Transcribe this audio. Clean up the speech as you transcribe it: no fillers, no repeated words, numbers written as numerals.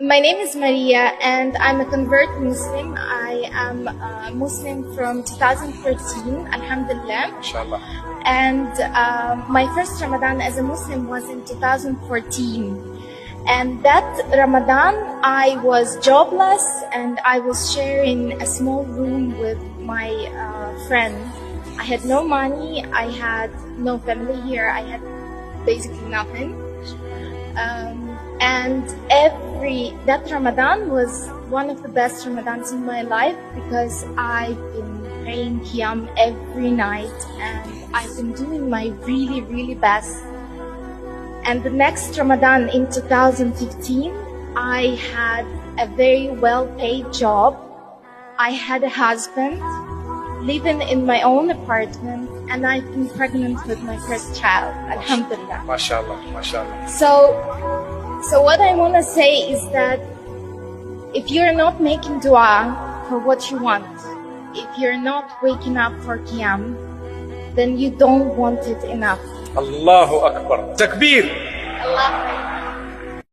My name is Maria and I'm a convert Muslim. I am a Muslim from 2013, Alhamdulillah. Inshallah. And my first Ramadan as a Muslim was in 2014. And that Ramadan, I was jobless and I was sharing a small room with my friend. I had no money, I had no family here, I had basically nothing. And that Ramadan was one of the best Ramadans in my life because I've been praying Qiyam every night and I've been doing my really, really best. And the next Ramadan in 2015, I had a very well-paid job. I had a husband, living in my own apartment, and I've been pregnant with my first child, Alhamdulillah. MashaAllah, MashaAllah. So what I want to say is that if you're not making dua for what you want, if you're not waking up for Qiyam, then you don't want it enough. Allahu Akbar. Takbir. Allah.